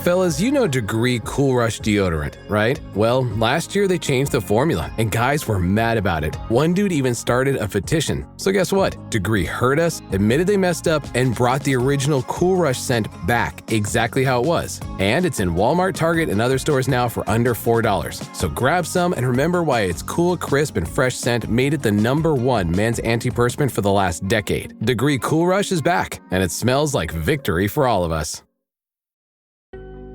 Fellas, you know Degree Cool Rush deodorant, right? Well, last year they changed the formula, and guys were mad about it. One dude even started a petition. So guess what? Degree heard us, admitted they messed up, and brought the original Cool Rush scent back exactly how it was. And it's in Walmart, Target, and other stores now for under $4. So grab some and remember why its cool, crisp, and fresh scent made it the #1 men's antiperspirant for the last decade. Degree Cool Rush is back, and it smells like victory for all of us.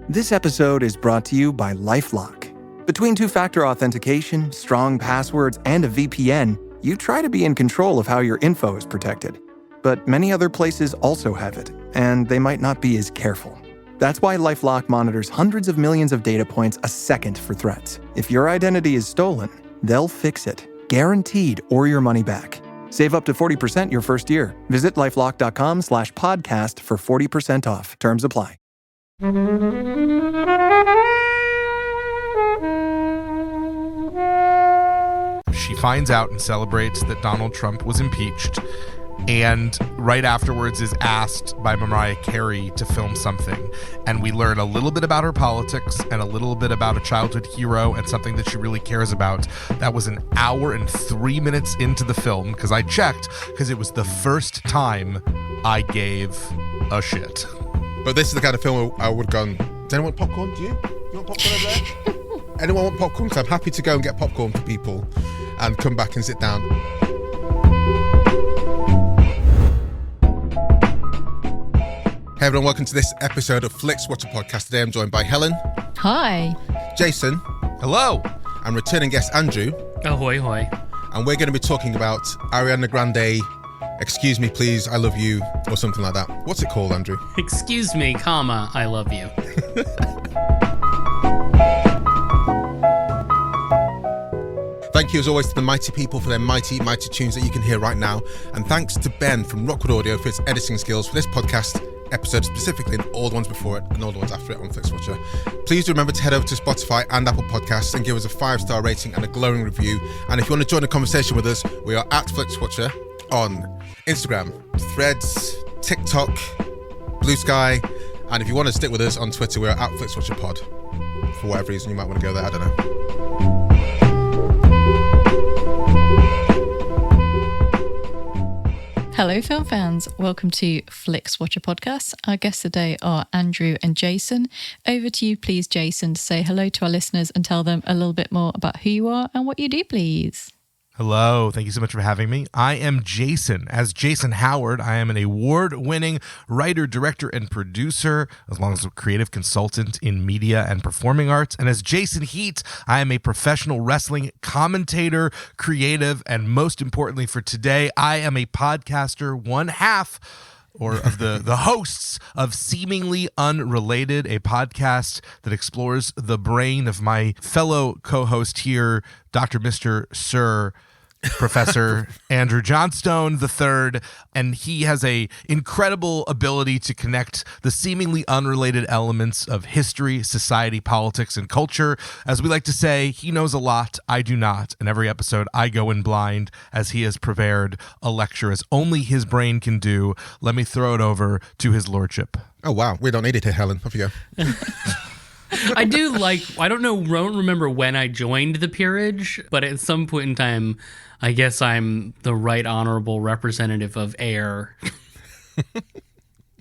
This episode is brought to you by LifeLock. Between two-factor authentication, strong passwords, and a VPN, you try to be in control of how your info is protected. But many other places also have it, and they might not be as careful. That's why LifeLock monitors hundreds of millions of data points a second for threats. If your identity is stolen, they'll fix it, guaranteed, or your money back. Save up to 40% your first year. Visit lifelock.com/podcast for 40% off. Terms apply. She finds out and celebrates that Donald Trump was impeached, and right afterwards is asked by Mariah Carey to film something. And we learn a little bit about her politics and a little bit about a childhood hero and something that she really cares about. That was 1 hour and 3 minutes into the film, because I checked, because it was the first time I gave a shit. But this is the kind of film I would have gone, does anyone want popcorn? Do you? You want popcorn over there? Anyone want popcorn? Because I'm happy to go and get popcorn for people and come back and sit down. Hey everyone, welcome to this episode of Flixwatcher podcast. Today I'm joined by Helen. Hi. Jason. Hello. And returning guest Andrew. Ahoy, hoy. And we're going to be talking about Ariana Grande, Excuse Me Please, I Love You, or something like that. What's it called, Andrew? Excuse me, comma, I love you. Thank you as always to the mighty people for their mighty, mighty tunes that you can hear right now. And thanks to Ben from Rockwood Audio for his editing skills for this podcast episode specifically, and all the ones before it and all the ones after it on Flixwatcher. Please do remember to head over to Spotify and Apple Podcasts and give us a 5-star rating and a glowing review. And if you want to join the conversation with us, we are at Flixwatcher on Instagram, Threads, TikTok, Blue Sky, and if you want to stick with us on Twitter, we're at FlixWatcherPod. For whatever reason, you might want to go there, I don't know. Hello, film fans. Welcome to Flixwatcher Podcast. Our guests today are Andrew and Jason. Over to you, please, Jason, to say hello to our listeners and tell them a little bit more about who you are and what you do, please. Hello. Thank you so much for having me. I am Jason. As Jason Howard, I am an award-winning writer, director, and producer, as well as a creative consultant in media and performing arts. And as Jason Heat, I am a professional wrestling commentator, creative, and most importantly for today, I am a podcaster, one half of the hosts of Seemingly Unrelated, a podcast that explores the brain of my fellow co-host here, Dr. Mr. Sir Professor Andrew Johnstone III, and he has a incredible ability to connect the seemingly unrelated elements of history, society, politics, and culture. As we like to say, he knows a lot, I do not, and every episode I go in blind as he has prepared a lecture as only his brain can do. Let me throw it over to his lordship. Oh wow, we don't need it here, Helen. Off you go. I don't remember when I joined the peerage, but at some point in time, I guess I'm the right honorable representative of air.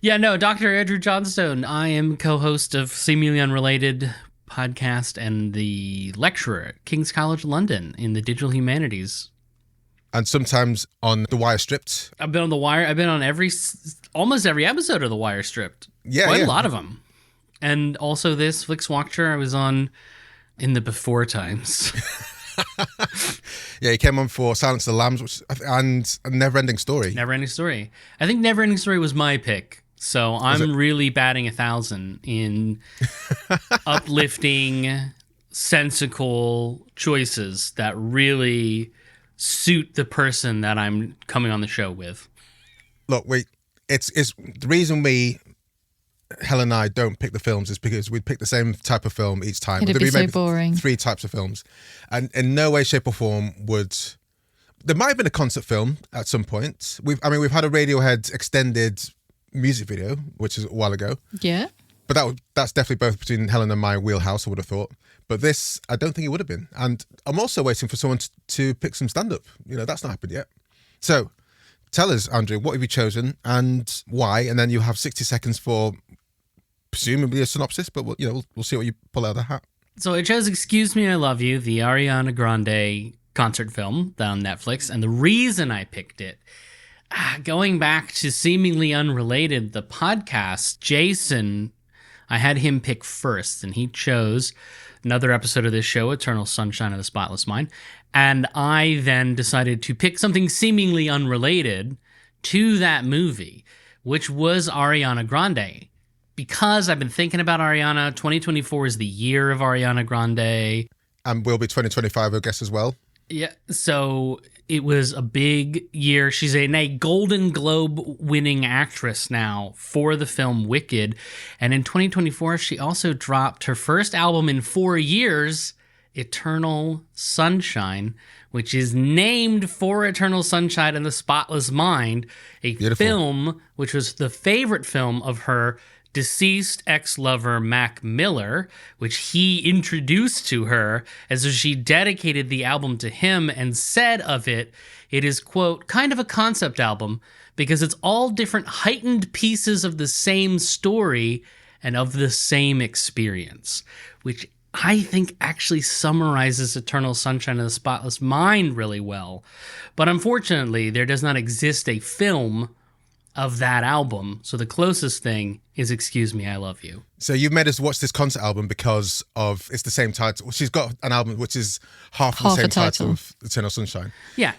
Yeah, no, Dr. Andrew Johnstone. I am co-host of Seemingly Unrelated podcast and the lecturer at King's College London in the digital humanities. And sometimes on The Wire Stripped. I've been on The Wire. I've been on almost every episode of The Wire Stripped. Yeah, Quite a lot of them. And also this Flixwatcher I was on in the before times. Yeah, he came on for Silence of the Lambs and a Neverending Story. Neverending Story. I think Neverending Story was my pick. So I'm really batting 1,000 in uplifting, sensical choices that really suit the person that I'm coming on the show with. Look, it's the reason Helen and I don't pick the films is because we'd pick the same type of film each time. It'd be so boring. 3 types of films. And in no way, shape or form would... There might have been a concert film at some point. We've had a Radiohead extended music video, which is a while ago. Yeah. But that's definitely both between Helen and my wheelhouse, I would have thought. But this, I don't think it would have been. And I'm also waiting for someone to pick some stand-up. That's not happened yet. So tell us, Andrew, what have you chosen and why? And then you have 60 seconds for presumably a synopsis, but we'll see what you pull out of the hat. So I chose Excuse Me, I Love You, the Ariana Grande concert film on Netflix. And the reason I picked it, going back to Seemingly Unrelated, the podcast, Jason, I had him pick first, and he chose another episode of this show, Eternal Sunshine of the Spotless Mind. And I then decided to pick something seemingly unrelated to that movie, which was Ariana Grande. Because I've been thinking about Ariana, 2024 is the year of Ariana Grande. And will be 2025, I guess, as well. Yeah, so it was a big year. She's a Golden Globe winning actress now for the film Wicked. And in 2024, she also dropped her first album in 4 years, Eternal Sunshine, which is named for Eternal Sunshine and the Spotless Mind, a Beautiful. film which was the favorite film of her deceased ex-lover Mac Miller, which he introduced to her, as she dedicated the album to him and said of it, it is, quote, kind of a concept album because it's all different heightened pieces of the same story and of the same experience, which I think actually summarizes Eternal Sunshine of the Spotless Mind really well. But unfortunately, there does not exist a film of that album. So the closest thing is Excuse Me, I Love You. So you've made us watch this concert album because of it's the same title. She's got an album which is half the same title of Eternal Sunshine. Yeah.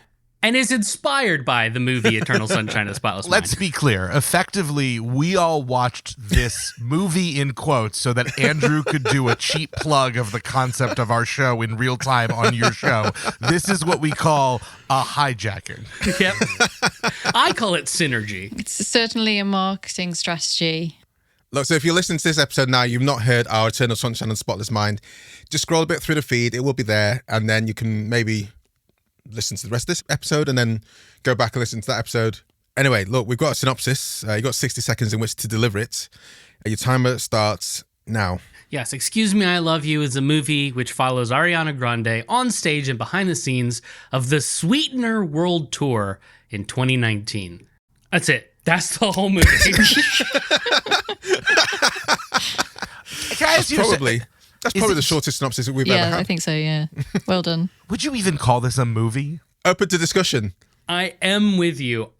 And is inspired by the movie Eternal Sunshine of the Spotless Mind. Let's be clear. Effectively, we all watched this movie in quotes so that Andrew could do a cheap plug of the concept of our show in real time on your show. This is what we call a hijacking. Yep. I call it synergy. It's certainly a marketing strategy. Look, so if you're listening to this episode now, you've not heard our Eternal Sunshine and Spotless Mind, just scroll a bit through the feed. It will be there. And then you can maybe listen to the rest of this episode and then go back and listen to that episode. Anyway, look, we've got a synopsis. You've got 60 seconds in which to deliver it. Your timer starts now. Yes, Excuse Me, I Love You is a movie which follows Ariana Grande on stage and behind the scenes of the Sweetener World Tour in 2019. That's it. That's the whole movie. Guys, That's probably the shortest synopsis that we've ever had. Yeah, I think so, yeah. Well done. Would you even call this a movie? Open to discussion. I am with you.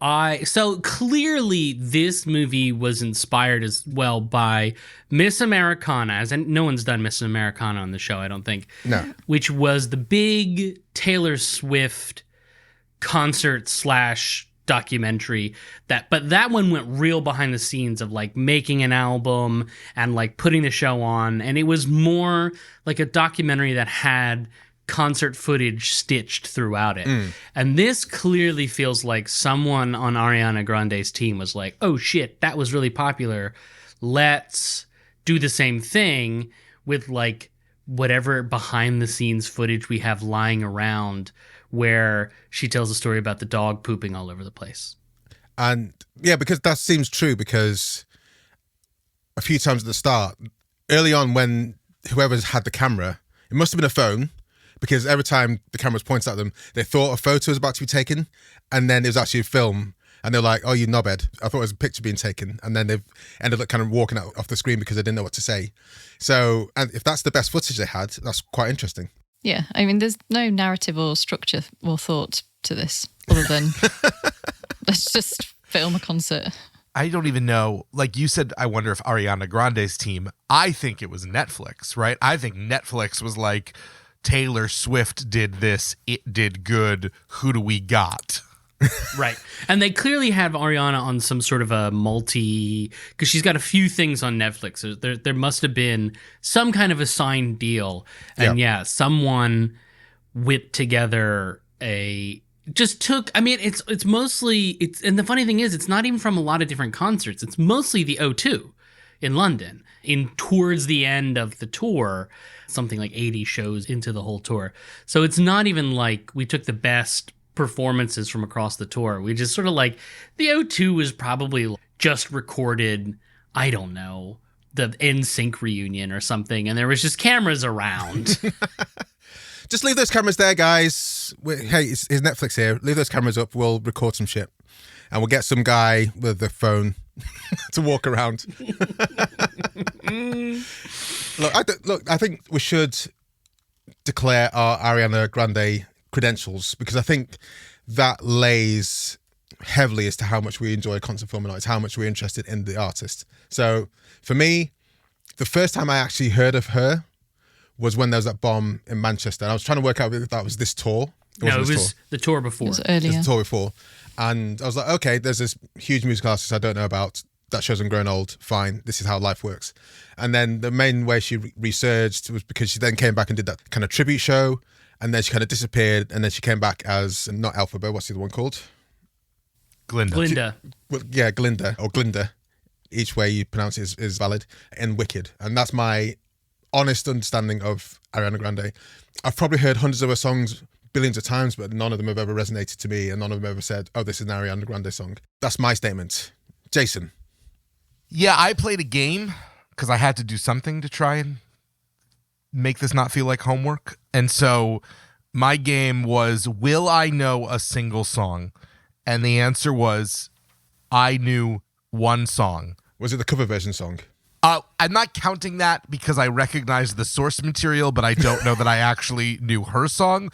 So clearly this movie was inspired as well by Miss Americana, and no one's done Miss Americana on the show, I don't think. No. Which was the big Taylor Swift concert / documentary but that one went real behind the scenes of like making an album and like putting the show on, and it was more like a documentary that had concert footage stitched throughout it. And this clearly feels like someone on Ariana Grande's team was like, oh shit, that was really popular, let's do the same thing with like whatever behind the scenes footage we have lying around where she tells a story about the dog pooping all over the place. And yeah, because that seems true, because a few times at the start, early on when whoever's had the camera, it must have been a phone, because every time the camera was pointed at them, they thought a photo was about to be taken, and then it was actually a film. And they're like, oh, you knobhead. I thought it was a picture being taken. And then they've ended up kind of walking out off the screen because they didn't know what to say. So, and if that's the best footage they had, that's quite interesting. Yeah, I mean, there's no narrative or structure or thought to this other than let's just film a concert. I don't even know. Like you said, I wonder if Ariana Grande's team, I think it was Netflix, right? I think Netflix was like, Taylor Swift did this, it did good, who do we got? Right. And they clearly have Ariana on some sort of a because she's got a few things on Netflix. There must have been some kind of a signed deal. And someone whipped together and the funny thing is, it's not even from a lot of different concerts. It's mostly the O2 in London. Towards the end of the tour, something like 80 shows into the whole tour. So it's not even like we took the best performances from across the tour. We just sort of like, the O2 was probably just recorded, I don't know, the NSYNC reunion or something, and there was just cameras around. Just leave those cameras there, guys. Hey, it's Netflix here. Leave those cameras up. We'll record some shit. And we'll get some guy with a phone to walk around. Look, I think we should declare our Ariana Grande credentials, because I think that lays heavily as to how much we enjoy concert performing artists, how much we're interested in the artist. So for me, the first time I actually heard of her was when there was that bomb in Manchester. I was trying to work out if that was this tour. It was the tour before. It was earlier. It was the tour before. And I was like, okay, there's this huge musical artist I don't know about. That shows I'm growing old. Fine. This is how life works. And then the main way she resurged was because she then came back and did that kind of tribute show. And then she kind of disappeared. And then she came back as, not Alphabet, what's the other one called? Glinda. Glinda or Glinda. Each way you pronounce it is valid. And Wicked. And that's my honest understanding of Ariana Grande. I've probably heard hundreds of her songs billions of times, but none of them have ever resonated to me, and none of them ever said, oh, this is an Ariana Grande song. That's my statement. Jason. Yeah, I played a game because I had to do something to try and make this not feel like homework. And so my game was, will I know a single song? And the answer was, I knew one song. Was it the cover version song? I'm not counting that because I recognize the source material, but I don't know that I actually knew her song.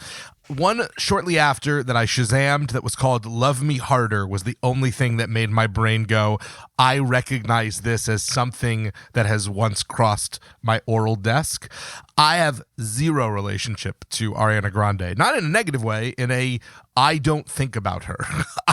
One shortly after that I Shazammed that was called Love Me Harder was the only thing that made my brain go, I recognize this as something that has once crossed my oral desk. I have zero relationship to Ariana Grande, not in a negative way, in a I don't think about her.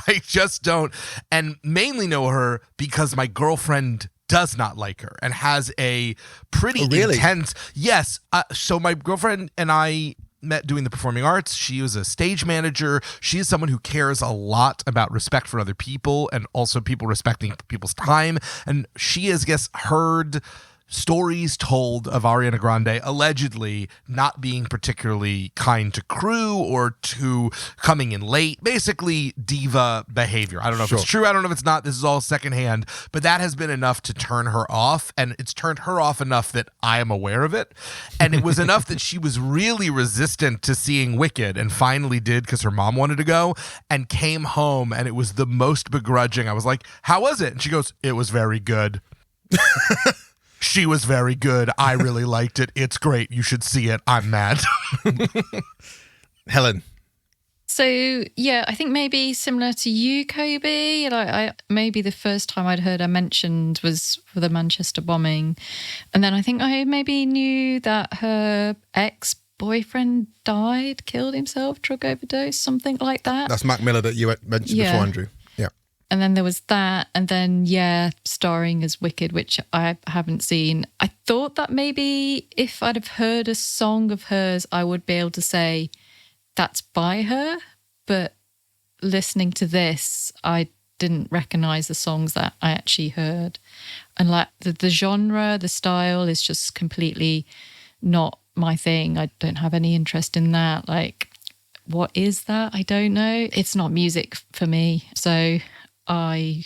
I just don't, and mainly know her because my girlfriend does not like her and has a pretty intense. Yes. So my girlfriend and I met doing the performing arts. She was a stage manager. She is someone who cares a lot about respect for other people and also people respecting people's time. And she has, heard stories told of Ariana Grande allegedly not being particularly kind to crew or to coming in late, basically diva behavior. I don't know if it's true. I don't know if it's not. This is all secondhand, but that has been enough to turn her off, and it's turned her off enough that I am aware of it. And it was enough that she was really resistant to seeing Wicked and finally did because her mom wanted to go and came home, and it was the most begrudging. I was like, how was it? And she goes, it was very good. She was very good. I really liked it. It's great. You should see it. I'm mad. Helen. So, yeah, I think maybe similar to you, Kobe. Maybe the first time I'd heard her mentioned was for the Manchester bombing. And then I think I maybe knew that her ex-boyfriend died, killed himself, drug overdose, something like that. That's Mac Miller that you mentioned before, Andrew. Yeah. And then there was that. And then, starring as Wicked, which I haven't seen. I thought that maybe if I'd have heard a song of hers, I would be able to say that's by her. But listening to this, I didn't recognize the songs that I actually heard. And like the genre, the style is just completely not my thing. I don't have any interest in that. Like, what is that? I don't know. It's not music for me. So I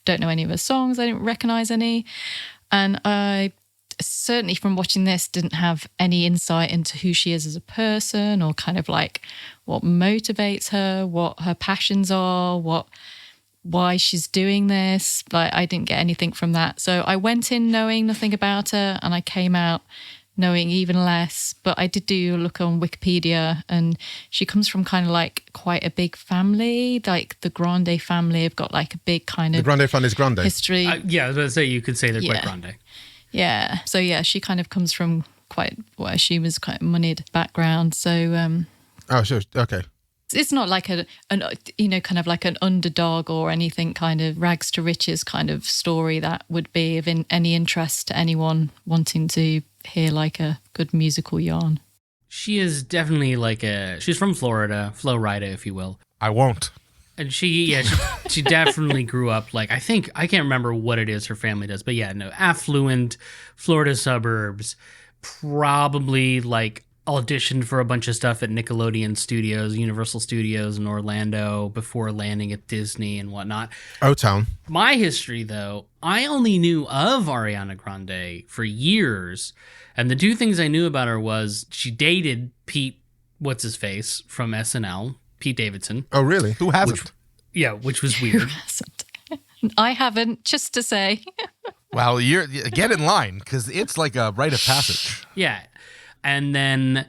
don't know any of her songs. I didn't recognize any. And I certainly from watching this didn't have any insight into who she is as a person or kind of like what motivates her, what her passions are, why she's doing this. Like, I didn't get anything from that. So I went in knowing nothing about her and I came out knowing even less. But I did do a look on Wikipedia, and she comes from kind of like quite a big family. Like the Grande family have got like a big kind of... The Grande family is Grande. History. I was going to say, you could say they're quite Grande. Yeah. So yeah, she kind of comes from she was quite a moneyed background. So... Oh, sure. Okay. It's not like an kind of like an underdog or anything, kind of rags to riches kind of story that would be of any interest to anyone wanting to hear like a good musical yarn. She is definitely she's from Florida, Flo Rida, if you will. I won't. And she definitely grew up I can't remember what it is her family does, but affluent Florida suburbs, probably auditioned for a bunch of stuff at Nickelodeon Studios, Universal Studios in Orlando before landing at Disney and whatnot. O-Town. My history, though, I only knew of Ariana Grande for years. And the two things I knew about her was she dated Pete, what's-his-face, from SNL, Pete Davidson. Oh, really? Who hasn't? Which was weird. I haven't, just to say. Well, get in line, because it's like a rite of passage. Yeah. And then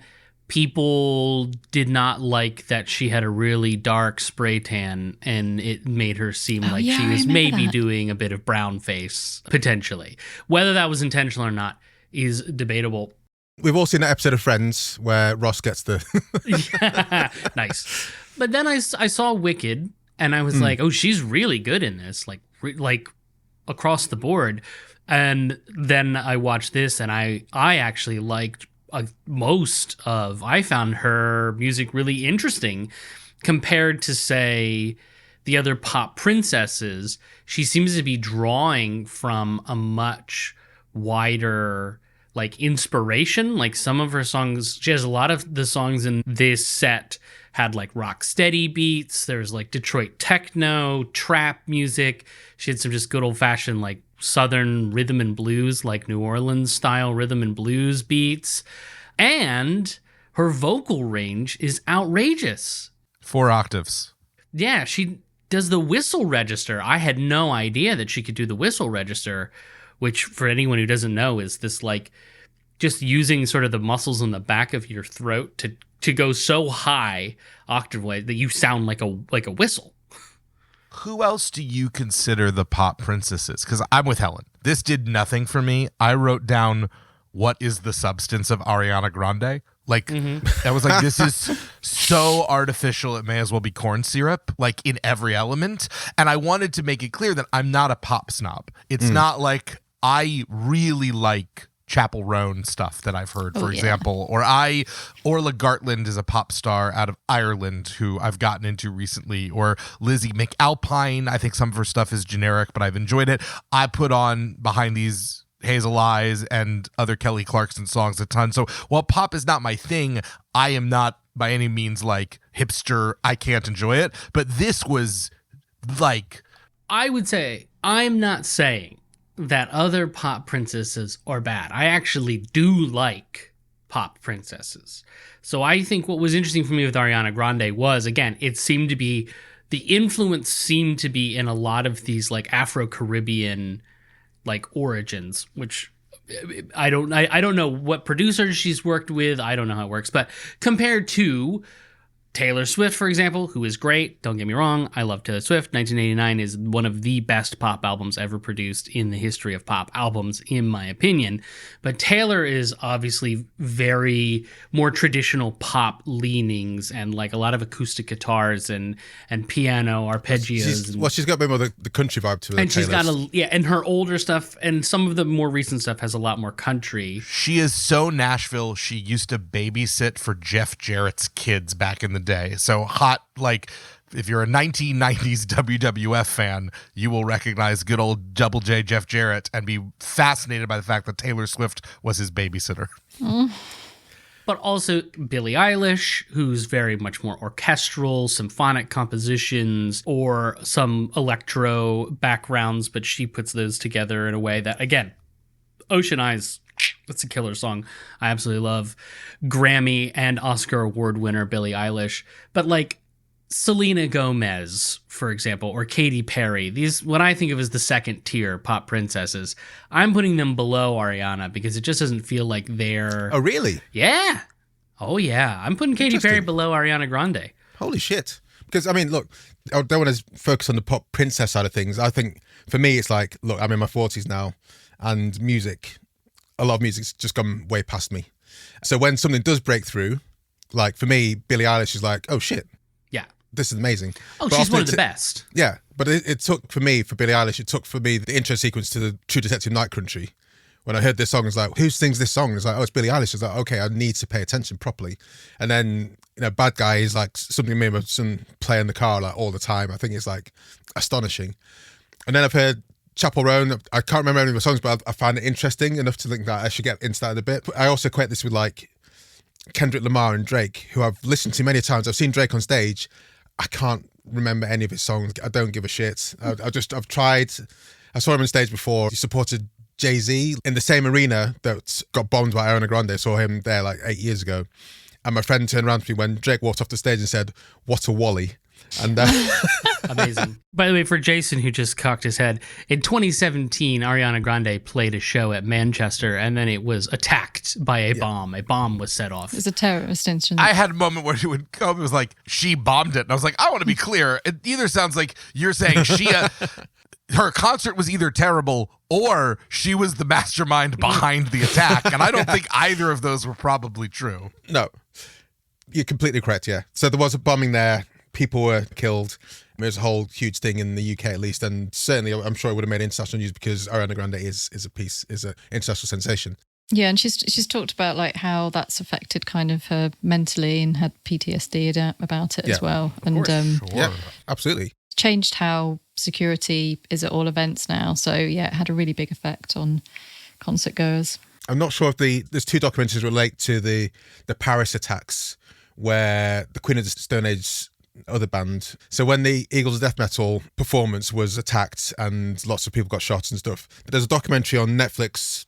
people did not like that she had a really dark spray tan, and it made her seem like she was maybe doing a bit of brown face, potentially. Whether that was intentional or not is debatable. We've all seen that episode of Friends where Ross gets the... Yeah, nice. But then I saw Wicked, and I was like, oh, she's really good in this, like across the board. And then I watched this, and I actually liked I found her music really interesting compared to, say, the other pop princesses. She seems to be drawing from a much wider inspiration. Like some of her songs, she has a lot of the songs in this set had rock steady beats. There's Detroit techno, trap music. She had some just good old fashioned Southern rhythm and blues, New Orleans style rhythm and blues beats. And her vocal range is outrageous. 4 octaves. Yeah, she does the whistle register. I had no idea that she could do the whistle register, which for anyone who doesn't know is this just using sort of the muscles in the back of your throat to go so high octave wise that you sound like a whistle. Who else do you consider the pop princesses? Because I'm with Helen. This did nothing for me. I wrote down, what is the substance of Ariana Grande? I was like, this is so artificial, it may as well be corn syrup, in every element. And I wanted to make it clear that I'm not a pop snob. It's not like I really like Chapel Roan stuff that I've heard, for example, or Orla Gartland is a pop star out of Ireland who I've gotten into recently, or Lizzie McAlpine. I think some of her stuff is generic, but I've enjoyed it. I put on Behind These Hazel Eyes and other Kelly Clarkson songs a ton. So while pop is not my thing, I am not by any means hipster. I can't enjoy it, but this was I would say, I'm not saying that other pop princesses are bad. I actually do like pop princesses. So I think what was interesting for me with Ariana Grande was, again, the influence seemed to be in a lot of these Afro-Caribbean origins, which I don't know what producers she's worked with. I don't know how it works, but compared to Taylor Swift, for example, who is great. Don't get me wrong. I love Taylor Swift. 1989 is one of the best pop albums ever produced in the history of pop albums, in my opinion. But Taylor is obviously very more traditional pop leanings and a lot of acoustic guitars and piano arpeggios. She's got a bit more the country vibe to her. And she's got and her older stuff and some of the more recent stuff has a lot more country. She is so Nashville. She used to babysit for Jeff Jarrett's kids back in the day. So hot, if you're a 1990s WWF fan, you will recognize good old Double J Jeff Jarrett and be fascinated by the fact that Taylor Swift was his babysitter. But also Billie Eilish, who's very much more orchestral, symphonic compositions, or some electro backgrounds, but she puts those together in a way that, again, Ocean Eyes, that's a killer song. I absolutely love. Grammy and Oscar award winner Billie Eilish. But Selena Gomez, for example, or Katy Perry, these what I think of as the second tier pop princesses, I'm putting them below Ariana because it just doesn't feel like they're... Oh, really? Yeah. Oh, yeah. I'm putting Katy Perry below Ariana Grande. Holy shit. Because, I mean, look, I don't want to focus on the pop princess side of things. I think, for me, it's look, I'm in my 40s now, and a lot of music's just gone way past me. So when something does break through, for me, Billie Eilish is oh shit. Yeah. This is amazing. Oh, she's one of the best. Yeah. But it took for me, for Billie Eilish, the intro sequence to the True Detective Night Country. When I heard this song, it's who sings this song? It's oh, it's Billie Eilish. It's okay, I need to pay attention properly. And then, Bad Guy is something me and my son play in the car all the time. I think it's astonishing. And then I've heard Chapel Roan. I can't remember any of the songs, but I find it interesting enough to think that I should get into that in a bit. But I also equate this with Kendrick Lamar and Drake, who I've listened to many times. I've seen Drake on stage. I can't remember any of his songs. I don't give a shit. I've tried. I saw him on stage before. He supported Jay-Z in the same arena that got bombed by Ariana Grande. I saw him there like 8 years ago. And my friend turned around to me when Drake walked off the stage and said, "What a Wally." And Amazing. By the way, for Jason, who just cocked his head, in 2017, Ariana Grande played a show at Manchester, and then it was attacked by a bomb. A bomb was set off. It's a terrorist incident. I had a moment where it would come. It was like, she bombed it. And I was like, I want to be clear. It either sounds like you're saying her concert was either terrible or she was the mastermind behind the attack. And I don't think either of those were probably true. No, you're completely correct, yeah. So there was a bombing there. People were killed. It was a whole huge thing in the UK, at least, and certainly I'm sure it would have made international news because Ariana Grande is an international sensation. Yeah, and she's talked about like how that's affected kind of her mentally and had PTSD about it as well. And yeah, absolutely. Changed how security is at all events now. So yeah, it had a really big effect on concert goers. I'm not sure if there's two documentaries relate to the Paris attacks where the Queen of the Stone Age other band. So when the Eagles of Death Metal performance was attacked and lots of people got shot and stuff, there's a documentary on Netflix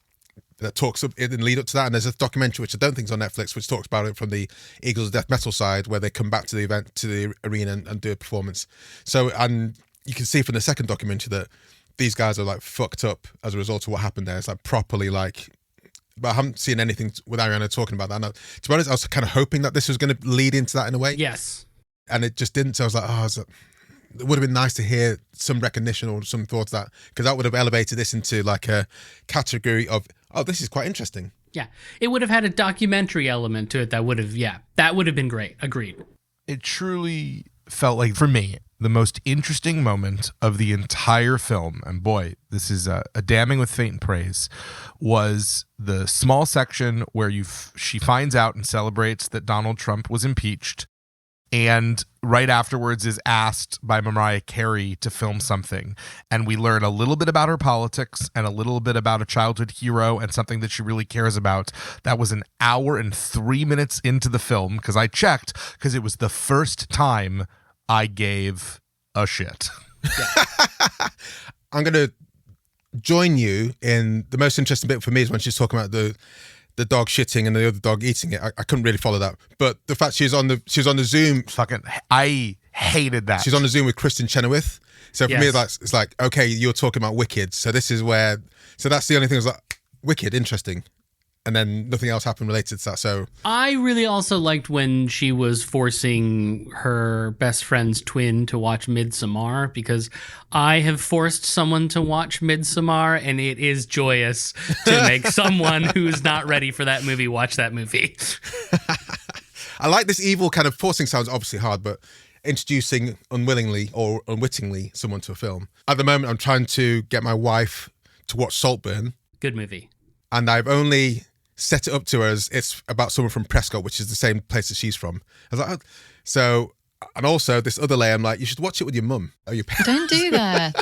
that talks in the lead up to that, and there's a documentary which I don't think is on Netflix which talks about it from the Eagles of Death Metal side where they come back to the event, to the arena and do a performance. So, and you can see from the second documentary that these guys are like fucked up as a result of what happened there. It's like properly like, but I haven't seen anything with Ariana talking about that. And to be honest, I was kind of hoping that this was going to lead into that in a way. Yes. And it just didn't. So I was like, it would have been nice to hear some recognition or some thoughts that, because that would have elevated this into like a category of, oh, this is quite interesting. Yeah. It would have had a documentary element to it that would have been great. Agreed. It truly felt like, for me, the most interesting moment of the entire film, and boy, this is a damning with faint praise, was the small section where she finds out and celebrates that Donald Trump was impeached, and right afterwards is asked by Mariah Carey to film something. And we learn a little bit about her politics and a little bit about a childhood hero and something that she really cares about. That was an hour and 3 minutes into the film, because I checked, because it was the first time I gave a shit. I'm going to join you in the most interesting bit for me is when she's talking about the dog shitting and the other dog eating it. I couldn't really follow that, but the fact she was on the Zoom, I hated that. She's on the Zoom with Kristen Chenoweth. So for me, it's like, okay, you're talking about Wicked. So this is where. So that's the only thing. I was like, Wicked, interesting. And then nothing else happened related to that. So I really also liked when she was forcing her best friend's twin to watch Midsommar, because I have forced someone to watch Midsommar, and it is joyous to make someone who's not ready for that movie watch that movie. I like this evil kind of forcing sounds obviously hard, but introducing unwillingly or unwittingly someone to a film. At the moment, I'm trying to get my wife to watch Saltburn. Good movie. And I've only set it up to her as it's about someone from Prescott, which is the same place that she's from. I was like, oh. So, and also this other layer, I'm like, you should watch it with your mum or your parents. Don't do that.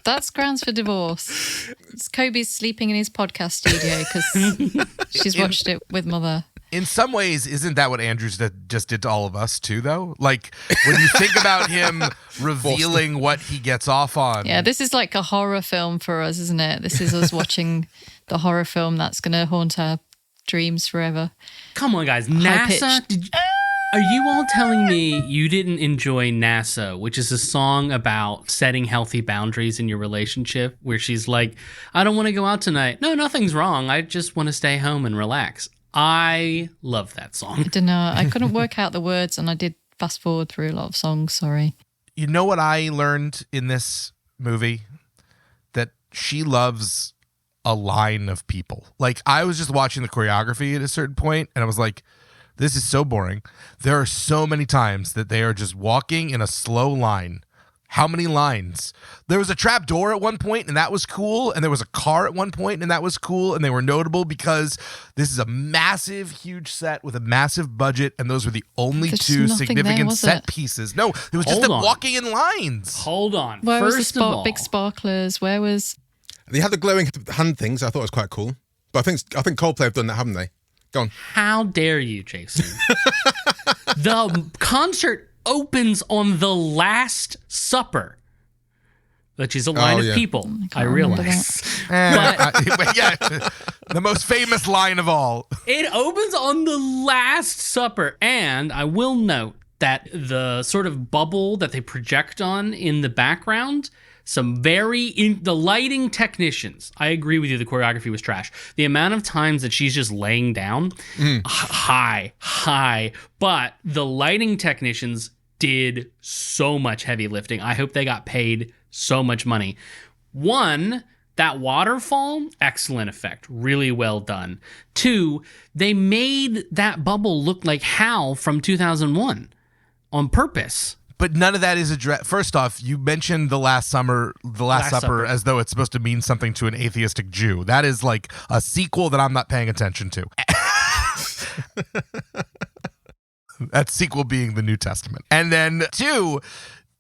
That's grounds for divorce. Kobe's sleeping in his podcast studio because she's watched it with mother. In some ways, isn't that what Andrews just did to all of us too, though? Like, when you think about him revealing what he gets off on. Yeah, this is like a horror film for us, isn't it? This is us watching the horror film that's going to haunt our dreams forever. Come on, guys. NASA? Are you all telling me you didn't enjoy NASA, which is a song about setting healthy boundaries in your relationship, where she's like, I don't want to go out tonight. No, nothing's wrong. I just want to stay home and relax. I love that song. I don't know. I couldn't work out the words, and I did fast forward through a lot of songs. Sorry. You know what I learned in this movie? That she loves a line of people. Like, I was just watching the choreography at a certain point, and I was like, this is so boring. There are so many times that they are just walking in a slow line. How many lines? There was a trap door at one point, and that was cool. And there was a car at one point, and that was cool. And they were notable because this is a massive, huge set with a massive budget, and those were the only two significant set pieces. No, it was just them walking in lines. Hold on. Where was the big sparklers? Where was... They had the glowing hand things. I thought it was quite cool. But I think Coldplay have done that, haven't they? Go on. How dare you, Jason? The concert opens on The Last Supper, which is a line of people, I realize. The most famous line of all. It opens on The Last Supper, and I will note that the sort of bubble that they project on in the background, the lighting technicians, I agree with you, the choreography was trash. The amount of times that she's just laying down, high, but the lighting technicians did so much heavy lifting. I hope they got paid so much money. One, that waterfall, excellent effect, really well done. Two, they made that bubble look like Hal from 2001 on purpose. But none of that is addressed. First off, you mentioned The Last Supper as though it's supposed to mean something to an atheistic Jew. That is like a sequel that I'm not paying attention to. That sequel being the New Testament. And then two,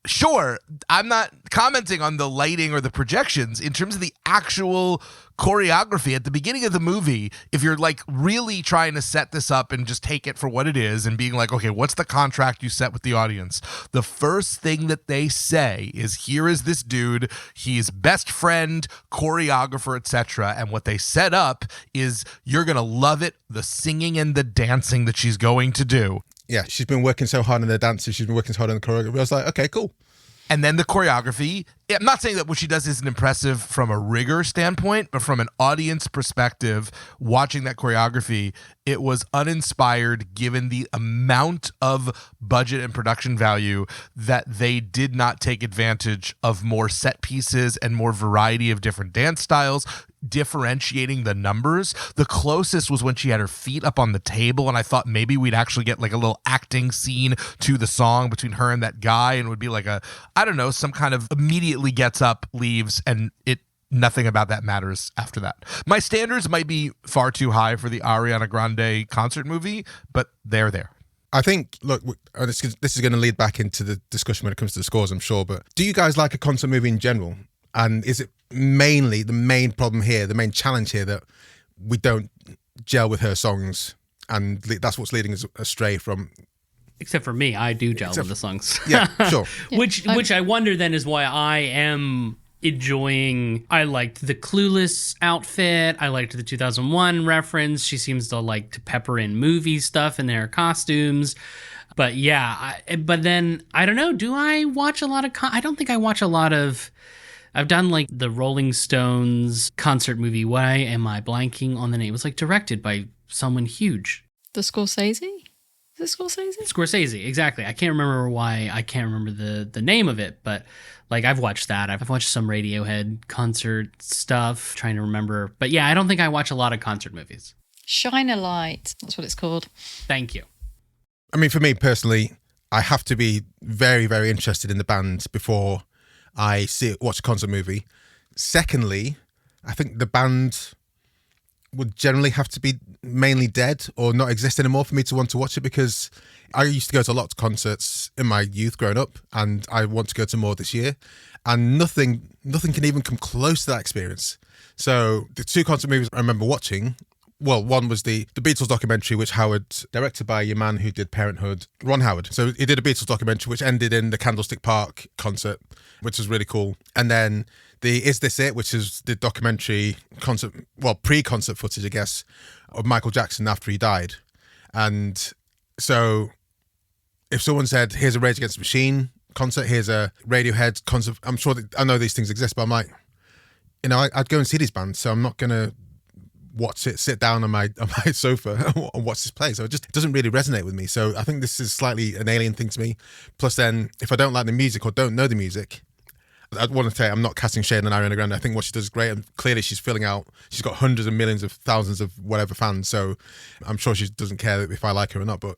sure, I'm not commenting on the lighting or the projections. In terms of the actual choreography at the beginning of the movie, if you're like really trying to set this up and just take it for what it is and being like, okay, what's the contract you set with the audience? The first thing that they say is, here is this dude, he's best friend, choreographer, etc. And what they set up is, you're going to love it, the singing and the dancing that she's going to do. Yeah, she's been working so hard on the dances. She's been working so hard on the choreography. I was like, okay, cool. And then the choreography. I'm not saying that what she does isn't impressive from a rigor standpoint, but from an audience perspective, watching that choreography, it was uninspired given the amount of budget and production value that they did not take advantage of more set pieces and more variety of different dance styles, differentiating the numbers. The closest was when she had her feet up on the table, and I thought maybe we'd actually get like a little acting scene to the song between her and that guy, and it would be like some kind of immediately gets up, leaves, and nothing about that matters after that. My standards might be far too high for the Ariana Grande concert movie, but they're there. I think, look, this is going to lead back into the discussion when it comes to the scores, I'm sure, but do you guys like a concert movie in general? And is it mainly the main problem here, the main challenge here, that we don't gel with her songs, and that's what's leading us astray from... Except for me, I do gel with the songs. Yeah, sure. Which I wonder then is why I am enjoying... I liked the Clueless outfit. I liked the 2001 reference. She seems to like to pepper in movie stuff in their costumes. But yeah, but then, I don't know, do I watch a lot of... I don't think I watch a lot of... I've done like the Rolling Stones concert movie. Why am I blanking on the name? It was like directed by someone huge. The Scorsese? Is it Scorsese? Scorsese, exactly. I can't remember why. I can't remember the name of it, but like I've watched that. I've watched some Radiohead concert stuff, trying to remember. But yeah, I don't think I watch a lot of concert movies. Shine a Light. That's what it's called. Thank you. I mean, for me personally, I have to be very, very interested in the band before I watch a concert movie. Secondly, I think the band would generally have to be mainly dead or not exist anymore for me to want to watch it, because I used to go to a lot of concerts in my youth growing up, and I want to go to more this year, and nothing can even come close to that experience. So the two concert movies I remember watching, well, one was the Beatles documentary, which Howard, directed by your man who did Parenthood, Ron Howard. So he did a Beatles documentary, which ended in the Candlestick Park concert, which was really cool. And then the Is This It, which is the documentary concert, well, pre-concert footage, I guess, of Michael Jackson after he died. And so if someone said, here's a Rage Against the Machine concert, here's a Radiohead concert, I'm sure that I know these things exist, but I'm like, I'd go and see these bands, so I'm not going to sit down on my sofa and watch this play. So it doesn't really resonate with me. So I think this is slightly an alien thing to me. Plus then, if I don't like the music or don't know the music, I want to say I'm not casting shade on Ariana Grande. I think what she does is great, and clearly she's got hundreds of millions of thousands of whatever fans, so I'm sure she doesn't care if I like her or not, but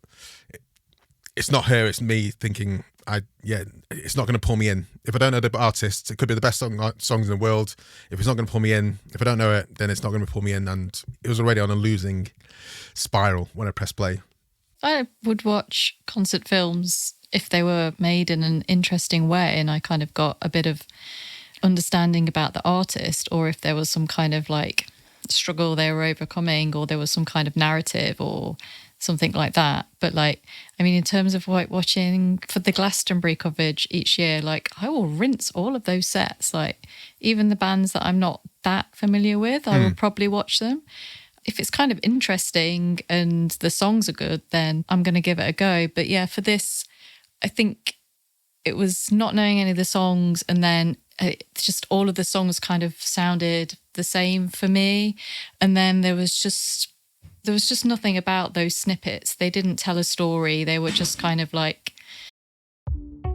it's not her, it's me thinking, it's not going to pull me in. If I don't know the artist, it could be the best songs in the world. If it's not going to pull me in, if I don't know it, then it's not going to pull me in, and it was already on a losing spiral when I pressed play. I would watch concert films if they were made in an interesting way and I kind of got a bit of understanding about the artist, or if there was some kind of like struggle they were overcoming, or there was some kind of narrative or something like that. But like, I mean, in terms of like watching for the Glastonbury coverage each year, like I will rinse all of those sets. Like even the bands that I'm not that familiar with, I will probably watch them. If it's kind of interesting and the songs are good, then I'm going to give it a go. But yeah, for this, I think it was not knowing any of the songs, and then just all of the songs kind of sounded the same for me. And then there was just nothing about those snippets. They didn't tell a story. They were just kind of like...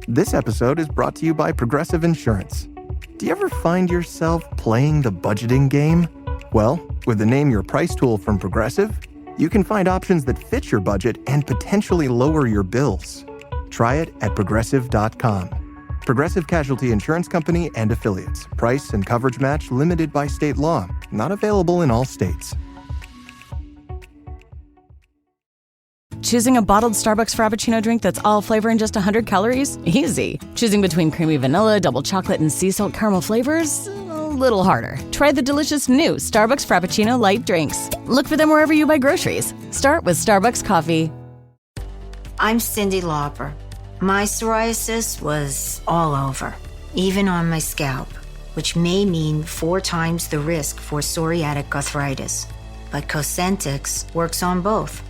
This episode is brought to you by Progressive Insurance. Do you ever find yourself playing the budgeting game? Well, with the Name Your Price tool from Progressive, you can find options that fit your budget and potentially lower your bills. Try it at Progressive.com. Progressive Casualty Insurance Company and Affiliates. Price and coverage match limited by state law. Not available in all states. Choosing a bottled Starbucks Frappuccino drink that's all flavor and just 100 calories? Easy. Choosing between creamy vanilla, double chocolate, and sea salt caramel flavors? A little harder. Try the delicious new Starbucks Frappuccino light drinks. Look for them wherever you buy groceries. Start with Starbucks coffee. I'm Cyndi Lauper. My psoriasis was all over, even on my scalp, which may mean 4 times the risk for psoriatic arthritis. But Cosentyx works on both.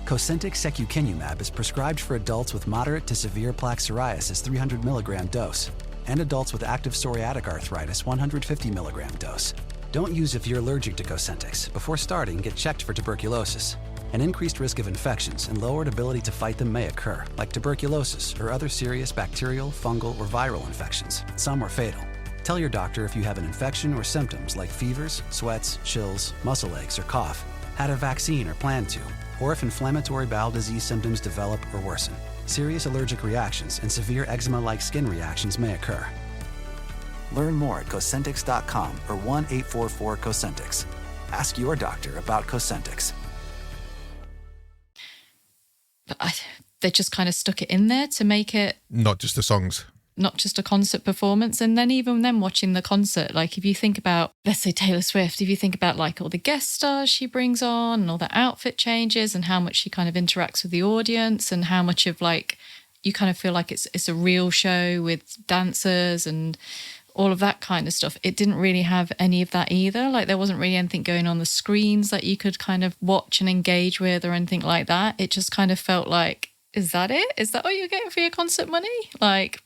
Cosentyx secukinumab is prescribed for adults with moderate to severe plaque psoriasis 300 milligram dose and adults with active psoriatic arthritis 150 milligram dose. Don't use if you're allergic to Cosentyx. Before starting, get checked for tuberculosis. An increased risk of infections and lowered ability to fight them may occur, like tuberculosis or other serious bacterial, fungal, or viral infections. Some are fatal. Tell your doctor if you have an infection or symptoms like fevers, sweats, chills, muscle aches, or cough, had a vaccine or plan to, or if inflammatory bowel disease symptoms develop or worsen. Serious allergic reactions and severe eczema-like skin reactions may occur. Learn more at Cosentyx.com or 1-844-COSENTYX. Ask your doctor about Cosentyx. But they just kind of stuck it in there to make it... Not just the songs. Not just a concert performance. And then even then watching the concert, like if you think about, let's say Taylor Swift, if you think about like all the guest stars she brings on and all the outfit changes and how much she kind of interacts with the audience and how much of like, you kind of feel like it's a real show with dancers and all of that kind of stuff. It didn't really have any of that either. Like there wasn't really anything going on the screens that you could kind of watch and engage with or anything like that. It just kind of felt like, is that it? Is that what you're getting for your concert money? Like,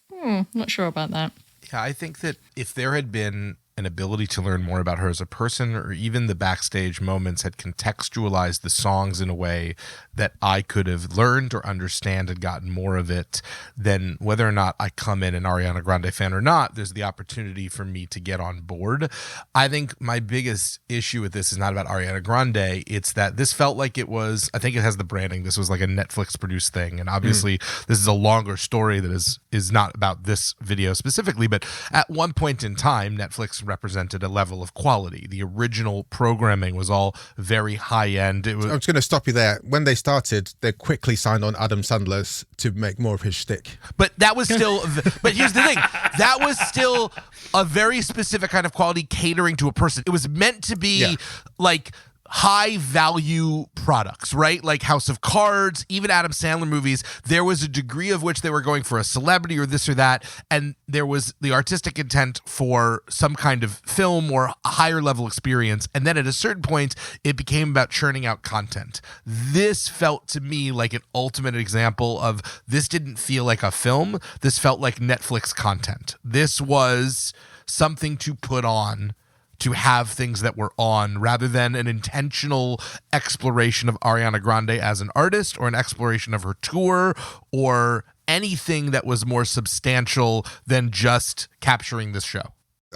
not sure about that. Yeah, I think that if there had been an ability to learn more about her as a person, or even the backstage moments had contextualized the songs in a way that I could have learned or understand and gotten more of it, then whether or not I come in an Ariana Grande fan or not, there's the opportunity for me to get on board. I think my biggest issue with this is not about Ariana Grande. It's that this felt like it was, I think it has the branding, this was like a Netflix produced thing. And obviously this is a longer story that is not about this video specifically, but at one point in time, Netflix represented a level of quality. The original programming was all very high end. I'm just going to stop you there. When they started, they quickly signed on Adam Sandler to make more of his shtick. But that was still, but here's the thing, that was still a very specific kind of quality catering to a person. It was meant to be like high value products, right? Like House of Cards, even Adam Sandler movies, there was a degree of which they were going for a celebrity or this or that, and there was the artistic intent for some kind of film or a higher level experience, and then at a certain point, it became about churning out content. This felt to me like an ultimate example of, this didn't feel like a film, this felt like Netflix content. This was something to put on, to have things that were on, rather than an intentional exploration of Ariana Grande as an artist or an exploration of her tour or anything that was more substantial than just capturing this show.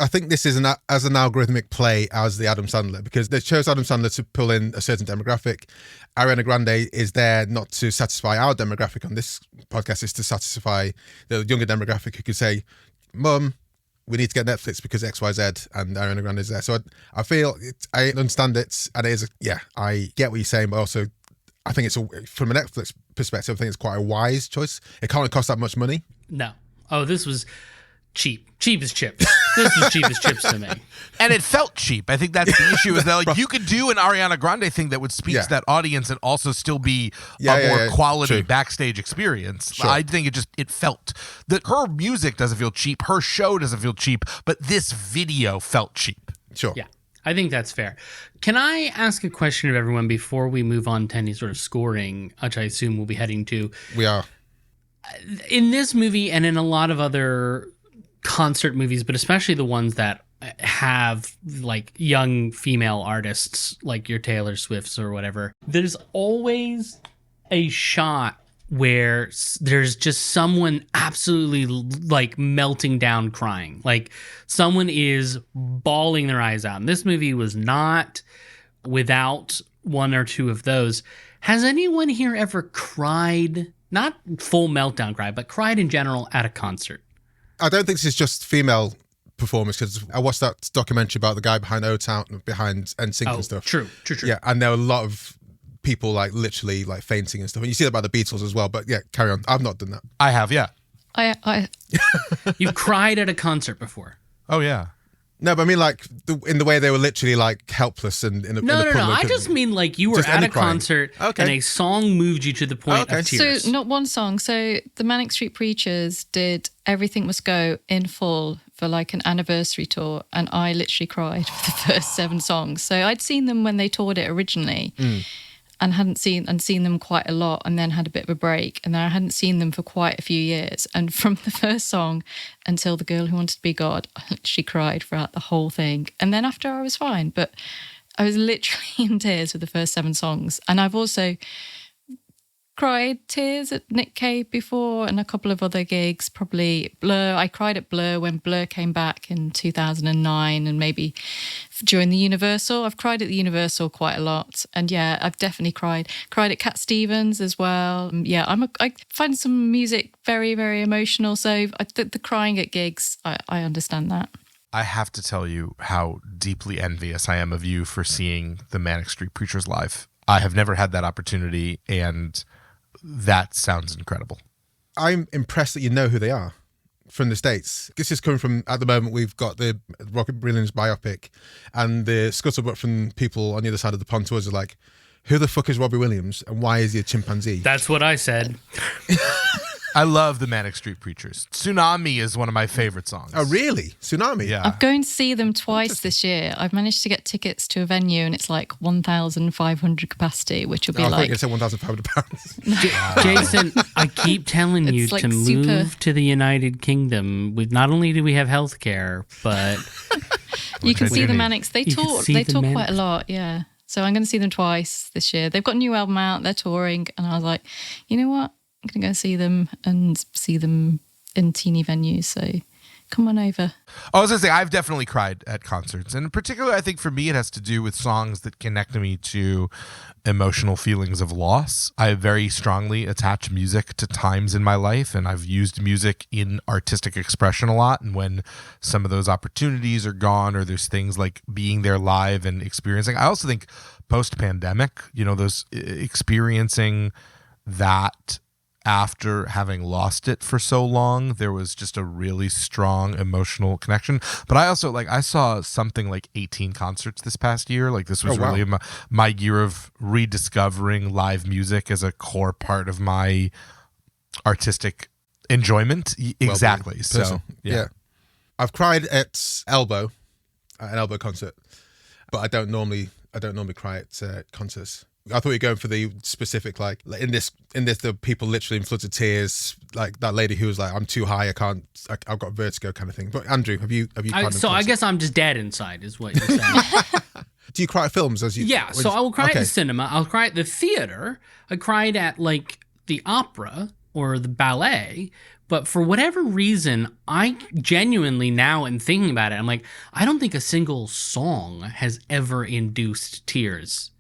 I think this is as an algorithmic play as the Adam Sandler, because they chose Adam Sandler to pull in a certain demographic. Ariana Grande is there not to satisfy our demographic on this podcast, is to satisfy the younger demographic who could say, Mum, we need to get Netflix because XYZ, and Ariana Grande is there. So I feel, I understand it, and it is, I get what you're saying, but also I think from a Netflix perspective, I think it's quite a wise choice. It can't cost that much money. No. Oh, this was cheap. Cheap as chips. This is cheap as chips to me. And it felt cheap. I think that's the issue is that like you could do an Ariana Grande thing that would speak to that audience and also still be a more quality backstage experience. Sure. I think it felt that her music doesn't feel cheap. Her show doesn't feel cheap, but this video felt cheap. Sure. Yeah. I think that's fair. Can I ask a question of everyone before we move on to any sort of scoring, which I assume we'll be heading to? We are. In this movie and in a lot of other concert movies, but especially the ones that have like young female artists like your Taylor Swifts or whatever, there's always a shot where there's just someone absolutely like melting down crying. Like someone is bawling their eyes out. And this movie was not without one or two of those. Has anyone here ever cried, not full meltdown cry, but cried in general at a concert? I don't think this is just female performers, because I watched that documentary about the guy behind O-Town, behind NSYNC and stuff. True. Yeah, and there were a lot of people like literally like fainting and stuff. And you see that by the Beatles as well. But yeah, carry on. I've not done that. I have, yeah. You've cried at a concert before? Oh, yeah. No, but I mean like in the way they were literally like helpless and in a No. I just mean like you were at a concert and a song moved you to the point of tears. So not one song. So the Manic Street Preachers did Everything Must Go in full for like an anniversary tour, and I literally cried for the first 7 songs. So I'd seen them when they toured it originally. And seen them quite a lot, and then had a bit of a break, and then I hadn't seen them for quite a few years. And from the first song until The Girl Who Wanted to Be God, I literally cried throughout the whole thing. And then after I was fine, but I was literally in tears with the first 7 songs. And I've also cried tears at Nick Cave before and a couple of other gigs, probably Blur. I cried at Blur when Blur came back in 2009, and maybe during the Universal. I've cried at the Universal quite a lot. And yeah, I've definitely cried at Cat Stevens as well. Yeah, I find some music very, very emotional. So the crying at gigs, I understand that. I have to tell you how deeply envious I am of you for seeing the Manic Street Preachers live. I have never had that opportunity, and that sounds incredible. I'm impressed that you know who they are from the States. This is coming from, at the moment, we've got the Rocket Williams biopic, and the scuttlebutt from people on the other side of the pond to us are like, who the fuck is Robbie Williams and why is he a chimpanzee? That's what I said. I love the Manic Street Preachers. Tsunami is one of my favorite songs. Oh, really? Tsunami? Yeah. I'm going to see them twice this year. I've managed to get tickets to a venue, and it's like 1,500 capacity, which will be I like... I think it's £1,500. Jason, I keep telling you It's like to super- move to the United Kingdom. Not only do we have healthcare, but You can see the need. Manics. They You can talk. see They the talk Manics. quite a lot. Yeah. So I'm going to see them twice this year. They've got a new album out. They're touring, and I was like, you know what? I'm going to go see them in teeny venues. So come on over. I was going to say, I've definitely cried at concerts. And in particular, I think for me, it has to do with songs that connect me to emotional feelings of loss. I very strongly attach music to times in my life, and I've used music in artistic expression a lot. And when some of those opportunities are gone, or there's things like being there live and experiencing, I also think post-pandemic, those experiencing that after having lost it for so long, there was just a really strong emotional connection. But I also I saw something like 18 concerts this past year. Like this was really my year of rediscovering live music as a core part of my artistic enjoyment. Exactly. So yeah. I've cried at an Elbow concert, but I don't normally cry at concerts. I thought you were going for the specific, like in this, the people literally in floods of tears, like that lady who was like, "I'm too high, I've got vertigo," kind of thing. But Andrew, have you? So I guess I'm just dead inside, is what you're saying. Do you cry at films as you? Yeah, so I will cry at the cinema. I'll cry at the theater. I cried at like the opera or the ballet. But for whatever reason, I genuinely now am thinking about it. I'm like, I don't think a single song has ever induced tears.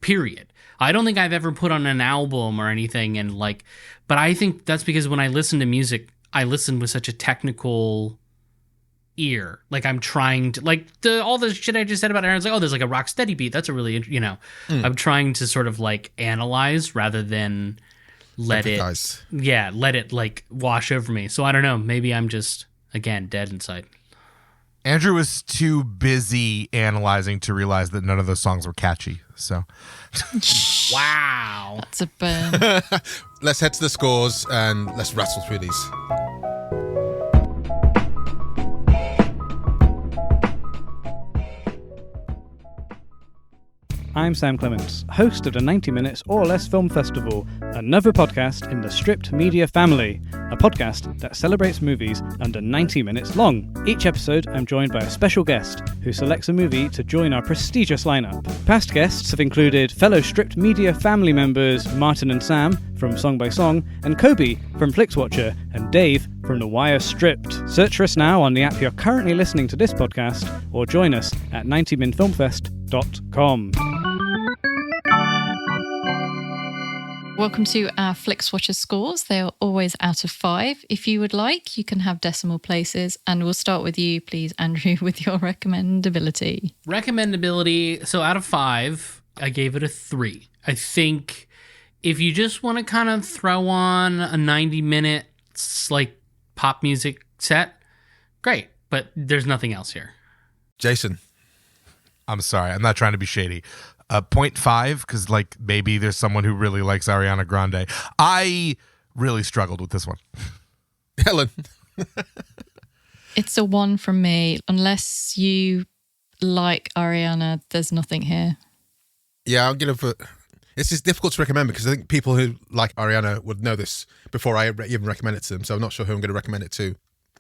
Period. I don't think I've ever put on an album or anything but I think that's because when I listen to music, I listen with such a technical ear. Like I'm trying to, all the shit I just said about Aaron's like, oh, there's like a rock steady beat. That's a really, I'm trying to sort of like analyze rather than let it like wash over me. So I don't know. Maybe I'm just, again, dead inside. Andrew was too busy analyzing to realize that none of those songs were catchy. So, Wow. That's a burn. Let's head to the scores and let's rattle through these. I'm Sam Clements, host of the 90 Minutes or Less Film Festival, another podcast in the Stripped Media family, a podcast that celebrates movies under 90 minutes long. Each episode, I'm joined by a special guest who selects a movie to join our prestigious lineup. Past guests have included fellow Stripped Media family members Martin and Sam from Song by Song, and Kobe from Flixwatcher, and Dave from The Wire Stripped. Search for us now on the app you're currently listening to this podcast, or join us at 90minfilmfest.com. Welcome to our Flixwatcher scores. They are always out of 5. If you would like, you can have decimal places. And we'll start with you, please, Andrew, with your recommendability. Recommendability. So out of 5, I gave it a 3. I think if you just want to kind of throw on a 90-minute like pop music set, great. But there's nothing else here. Jason. I'm sorry. I'm not trying to be shady. 0.5, because like maybe there's someone who really likes Ariana Grande. I really struggled with this one. Helen. It's a 1 from me. Unless you like Ariana, there's nothing here. Yeah, I'll give it. This is difficult to recommend because I think people who like Ariana would know this before I even recommend it to them. So I'm not sure who I'm going to recommend it to.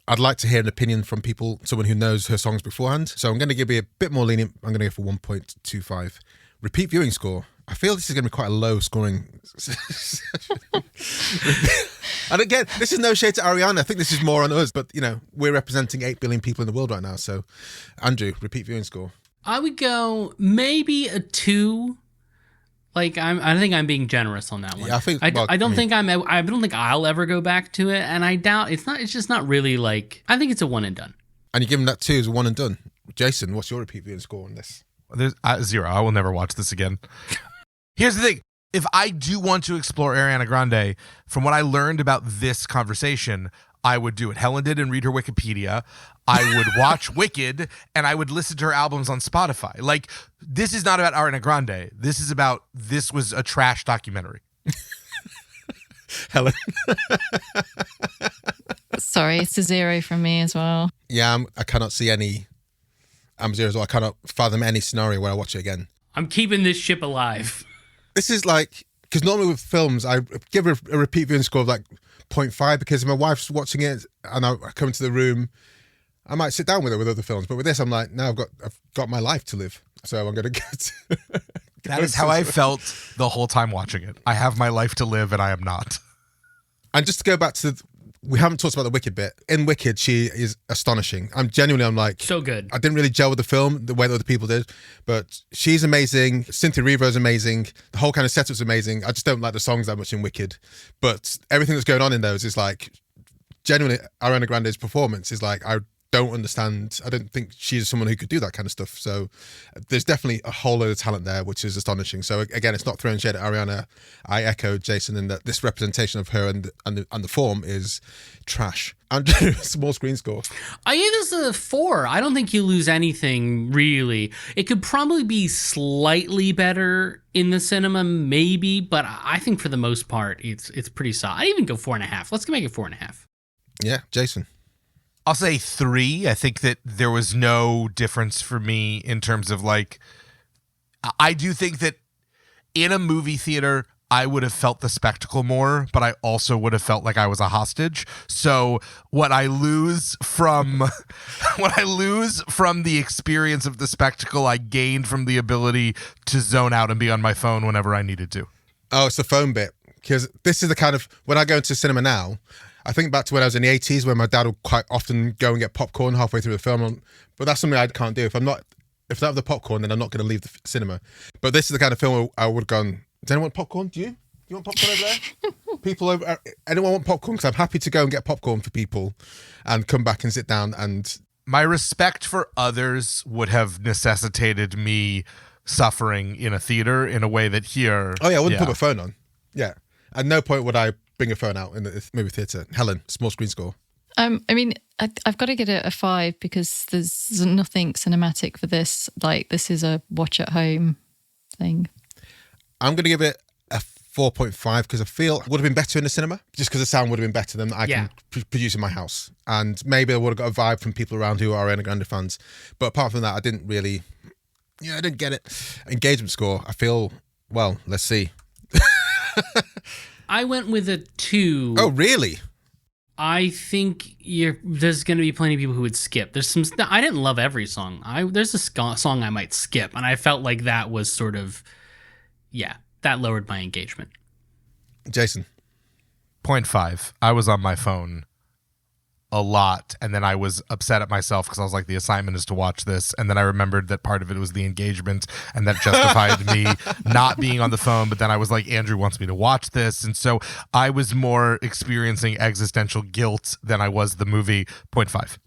I'd like to hear an opinion from people, someone who knows her songs beforehand. So I'm going to give you a bit more lenient. I'm going to go for 1.25. Repeat viewing score. I feel this is going to be quite a low scoring. And again, this is no shade to Ariana. I think this is more on us. But, you know, we're representing 8 billion people in the world right now. So, Andrew, repeat viewing score. I would go maybe a 2. Like I think I'm being generous on that one. Yeah, I think. I don't think I'll ever go back to it, and I doubt it's not. It's just not really like. I think it's a one and done. And you give him that 2 as a one and done. Jason, what's your repeat viewing score on this? There's 0. I will never watch this again. Here's the thing. If I do want to explore Ariana Grande, from what I learned about this conversation, I would do it. Helen did and read her Wikipedia. I would watch Wicked, and I would listen to her albums on Spotify. Like, this is not about Ariana Grande. This is about, this was a trash documentary. Helen. Sorry, it's a 0 from me as well. Yeah, I cannot see any. I'm 0 as well. I cannot fathom any scenario where I watch it again. I'm keeping this ship alive. This is like, because normally with films, I give a repeat viewing score of like 0.5 because my wife's watching it and I come into the room, I might sit down with her with other films. But with this, I'm like, no, I've got my life to live. So I'm going to get... That is how I felt the whole time watching it. I have my life to live and I am not. And just to go back to... We haven't talked about the Wicked bit. In Wicked, she is astonishing. I'm like... So good. I didn't really gel with the film the way that other people did, but she's amazing. Cynthia Erivo's amazing. The whole kind of setup's amazing. I just don't like the songs that much in Wicked. But everything that's going on in those is like... Genuinely, Ariana Grande's performance is like... I don't understand. I don't think she's someone who could do that kind of stuff. So there's definitely a whole load of talent there, which is astonishing. So again, it's not throwing shade at Ariana. I echo Jason in that this representation of her and the form is trash. Andrew, small screen score. I gave this a 4. I don't think you lose anything really. It could probably be slightly better in the cinema, maybe, but I think for the most part, it's pretty solid. I'd even go 4.5. Let's make it 4.5. Yeah, Jason. I'll say 3. I think that there was no difference for me in terms of like, I do think that in a movie theater, I would have felt the spectacle more, but I also would have felt like I was a hostage. So what I lose from the experience of the spectacle, I gained from the ability to zone out and be on my phone whenever I needed to. Oh, it's the phone bit. Because this is the kind of, when I go into cinema now, I think back to when I was in the 80s where my dad would quite often go and get popcorn halfway through the film. But that's something I can't do. If I don't have the popcorn, then I'm not going to leave the cinema. But this is the kind of film where I would have gone, does anyone want popcorn? Do you? You want popcorn over there? Anyone want popcorn? Because I'm happy to go and get popcorn for people and come back and sit down. And my respect for others would have necessitated me suffering in a theater in a way that here... Oh yeah, I wouldn't put my phone on. Yeah. At no point would I bring a phone out in the movie theatre. Helen, small screen score. I mean, I've got to get it a 5 because there's nothing cinematic for this. Like, this is a watch at home thing. I'm going to give it a 4.5 because I feel it would have been better in the cinema, just because the sound would have been better than I can produce in my house. And maybe I would have got a vibe from people around who are Ariana Grande fans. But apart from that, I didn't get it. Engagement score, I feel, well, let's see. I went with a 2. Oh, really? I think there's going to be plenty of people who would skip. There's some. I didn't love every song. There's a song I might skip, and I felt like that was sort of, that lowered my engagement. Jason? 0.5. I was on my phone a lot, and then I was upset at myself because I was like, the assignment is to watch this, and then I remembered that part of it was the engagement, and that justified me not being on the phone. But then I was like, Andrew wants me to watch this, and so I was more experiencing existential guilt than I was the movie. 0.5.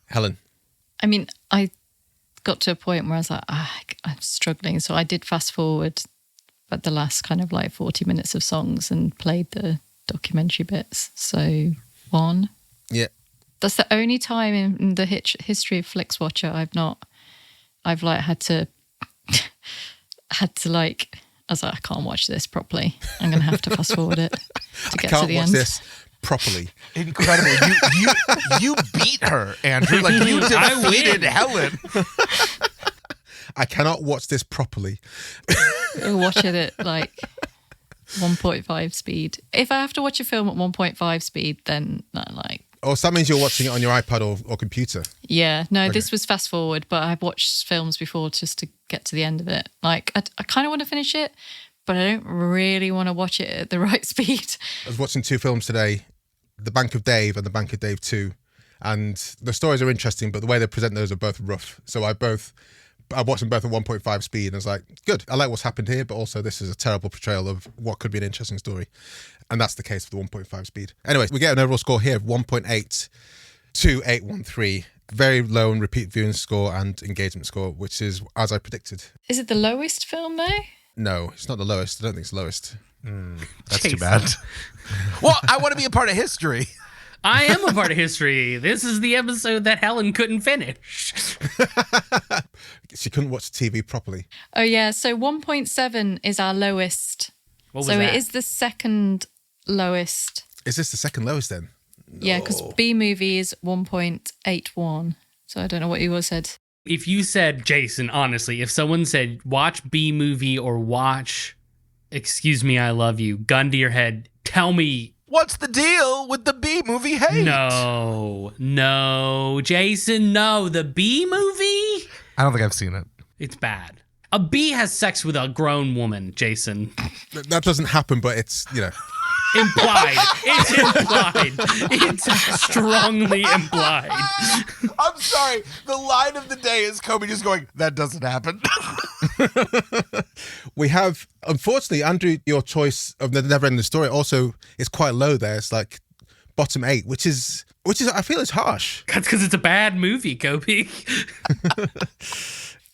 Helen? I mean, I got to a point where I was like, I'm struggling, so I did fast forward at the last kind of like 40 minutes of songs and played the documentary bits. So 1. Yeah. That's the only time in the history of Flixwatcher I've like had to like, I was like, I can't watch this properly. I'm going to have to fast forward it to get to the end. I can't watch this properly. Incredible. You beat her, Andrew. Like, you defeated Helen. I cannot watch this properly. Watch it at like 1.5 speed. If I have to watch a film at 1.5 speed, then like... Oh, so that means you're watching it on your iPad or computer? Yeah. No, okay. This was fast forward, but I've watched films before just to get to the end of it. Like, I kind of want to finish it, but I don't really want to watch it at the right speed. I was watching 2 films today, The Bank of Dave and The Bank of Dave 2. And the stories are interesting, but the way they present those are both rough. So I watched them both at 1.5 speed, and I was like, good, I like what's happened here, but also this is a terrible portrayal of what could be an interesting story. And that's the case for the 1.5 speed. Anyway, we get an overall score here of 1.82813. Very low in repeat viewing score and engagement score, which is as I predicted. Is it the lowest film though? No, it's not the lowest. I don't think it's the lowest. That's too bad. Well, I want to be a part of history. I am a part of history. This is the episode that Helen couldn't finish. She couldn't watch TV properly. Oh, yeah. So 1.7 is our lowest. What was so that? It is the second lowest. Is this the second lowest then? Yeah, because B movie is 1.81. So I don't know what you all said. If you said, Jason, honestly, if someone said watch B movie or watch Excuse Me, I Love You, gun to your head, tell me. What's the deal with the B movie hate? No, Jason, no. The B movie? I don't think I've seen it. It's bad. A bee has sex with a grown woman, Jason. That doesn't happen, but it's, Implied. It's implied. It's strongly implied. I'm sorry. The line of the day is Kobe just going, that doesn't happen. We have, unfortunately, Andrew, your choice of the Never Ending Story also is quite low there. It's like bottom 8, which is I feel is harsh. That's because it's a bad movie, Kobe.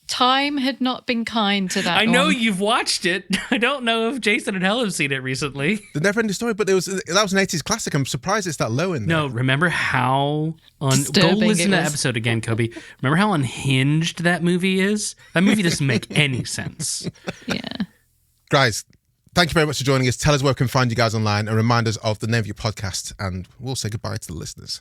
Time had not been kind to that I know one. you've watched it. I don't know if Jason and Helen have seen it recently. The Never Ending Story, but that was an 80s classic. I'm surprised it's that low in there. No, remember how... Go Disturbing listen to that it was. episode again, Kobe. Remember how unhinged that movie is? That movie doesn't make any sense. Yeah. Guys, thank you very much for joining us. Tell us where we can find you guys online and remind us of the name of your podcast, and we'll say goodbye to the listeners.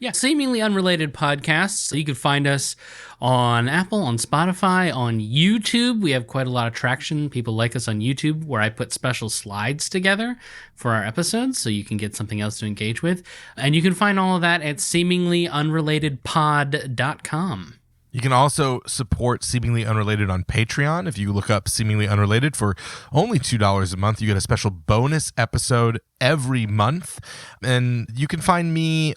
Yeah, Seemingly Unrelated podcasts. You can find us on Apple, on Spotify, on YouTube. We have quite a lot of traction. People like us on YouTube, where I put special slides together for our episodes, so you can get something else to engage with. And you can find all of that at seeminglyunrelatedpod.com. You can also support Seemingly Unrelated on Patreon. If you look up Seemingly Unrelated for only $2 a month, you get a special bonus episode every month. And you can find me...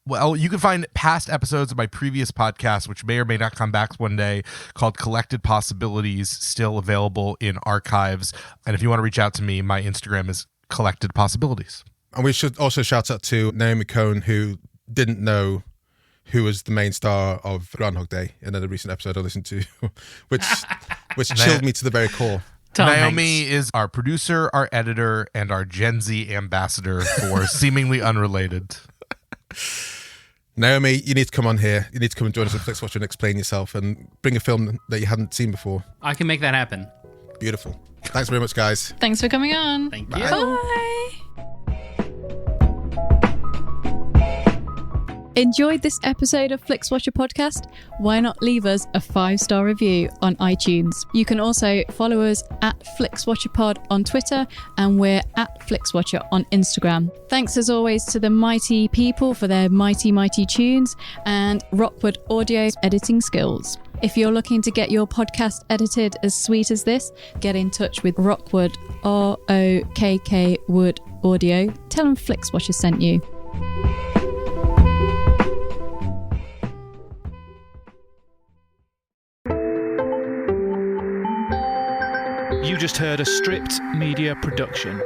Well, you can find past episodes of my previous podcast, which may or may not come back one day, called Collected Possibilities, still available in archives. And if you want to reach out to me, my Instagram is Collected Possibilities. And we should also shout out to Naomi Cohen, who didn't know who was the main star of Groundhog Day in a recent episode I listened to, which chilled me to the very core. Naomi is our producer, our editor, and our Gen Z ambassador for Seemingly Unrelated. Naomi, you need to come on here. You need to come and join us at Flixwatcher and explain yourself and bring a film that you hadn't seen before. I can make that happen. Beautiful. Thanks very much, guys. Thanks for coming on. Thank you. Bye. Enjoyed this episode of Flixwatcher podcast? Why not leave us a 5-star review on iTunes? You can also follow us at FlixWatcherPod on Twitter, and we're at FlixWatcher on Instagram. Thanks as always to the mighty people for their mighty tunes and Rockwood Audio's editing skills. If you're looking to get your podcast edited as sweet as this, get in touch with Rockwood, ROKK Wood Audio. Tell them Flixwatcher sent you. You just heard a Stripped Media production.